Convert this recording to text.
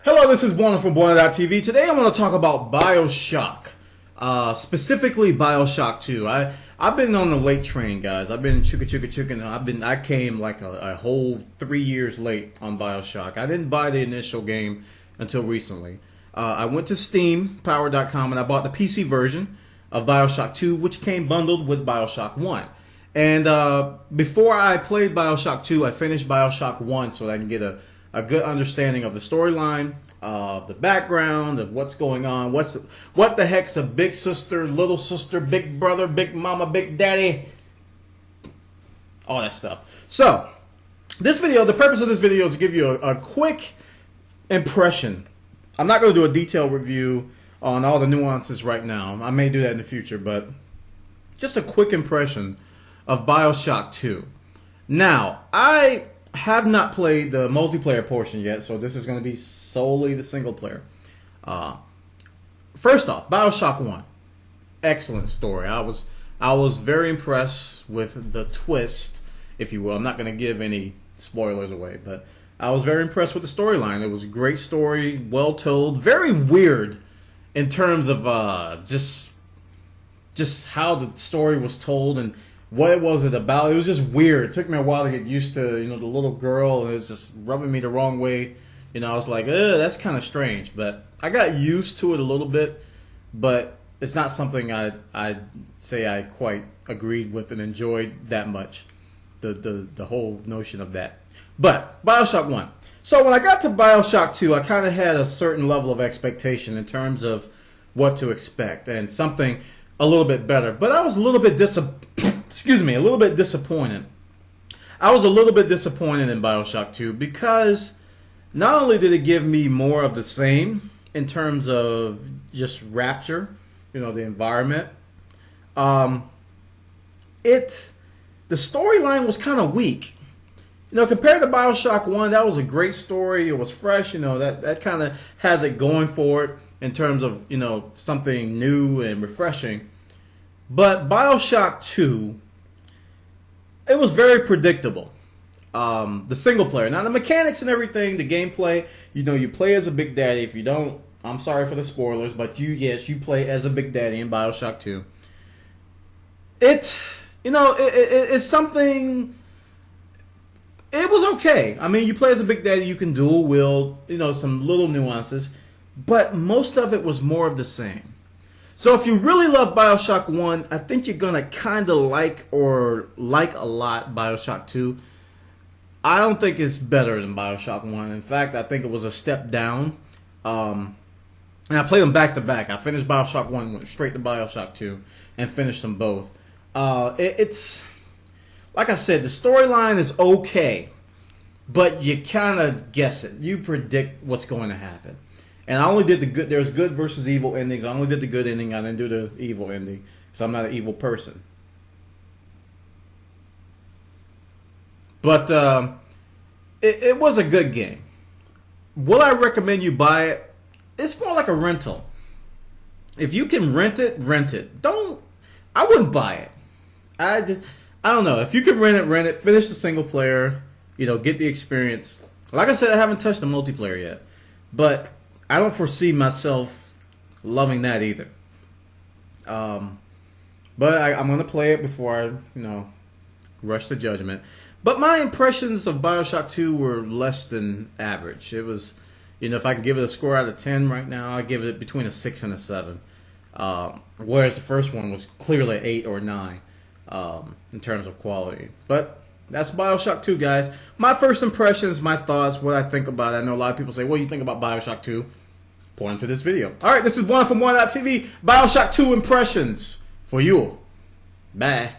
Hello, this is Bwana from Bwana.tv. Today I want to talk about Bioshock, specifically Bioshock 2. I've been on the late train, guys. I've been chuka. I came like a whole 3 years late on Bioshock. I didn't buy the initial game until recently. I went to Steam, Power.com, and I bought the PC version of Bioshock 2, which came bundled with Bioshock 1. And before I played Bioshock 2, I finished Bioshock 1 so that I can get a good understanding of the storyline, the background of what's going on, what the heck's a big sister, little sister, big brother, big mama, big daddy, all that stuff. So, the purpose of this video is to give you a quick impression. I'm not going to do a detailed review on all the nuances right now. I may do that in the future, but just a quick impression of Bioshock 2. Now, I have not played the multiplayer portion yet, so this is going to be solely the single player. First off, Bioshock 1. Excellent story. I was very impressed with the twist, if you will. I'm not going to give any spoilers away, but I was very impressed with the storyline. It was a great story, well told, very weird in terms of just how the story was told and what was it about. It was just weird. It took me a while to get used to, the little girl, and it was just rubbing me the wrong way. I was like, that's kind of strange. But I got used to it a little bit, but it's not something I'd say I quite agreed with and enjoyed that much, the whole notion of that. But Bioshock 1. So when I got to Bioshock 2, I kind of had a certain level of expectation in terms of what to expect and something a little bit better. But I was a little bit disappointed. I was a little bit disappointed in Bioshock 2 because not only did it give me more of the same in terms of just rapture, the environment, the storyline was kind of weak. Compared to Bioshock 1, that was a great story. It was fresh, that kind of has it going for it in terms of, something new and refreshing. But Bioshock 2, it was very predictable. The single player. Now, the mechanics and everything, the gameplay, you play as a Big Daddy. If you don't, I'm sorry for the spoilers, but you play as a Big Daddy in Bioshock 2. It's something. It was okay. I mean, you play as a Big Daddy, you can dual wield, some little nuances, but most of it was more of the same. So if you really love Bioshock 1, I think you're going to kind of like a lot Bioshock 2. I don't think it's better than Bioshock 1. In fact, I think it was a step down. And I played them back to back. I finished Bioshock 1, went straight to Bioshock 2, and finished them both. It's, like I said, the storyline is okay, but you kind of guess it. You predict what's going to happen. And I only did the good. There's good versus evil endings. I only did the good ending. I didn't do the evil ending because I'm not an evil person. But it was a good game. Will I recommend you buy it? It's more like a rental. If you can rent it, rent it. I wouldn't buy it. I don't know. If you can rent it. Finish the single player. Get the experience. Like I said, I haven't touched the multiplayer yet, but I don't foresee myself loving that either. But I'm going to play it before I, rush to judgment. But my impressions of Bioshock 2 were less than average. It was, if I can give it a score out of 10 right now, I give it between a 6 and a 7. Whereas the first one was clearly 8 or 9 in terms of quality. But that's Bioshock 2, guys. My first impressions, my thoughts, what I think about it. I know a lot of people say, what do you think about Bioshock 2? Point to this video. All right, this is Bwana from Bwana.tv. Bioshock 2 impressions for you. Bye.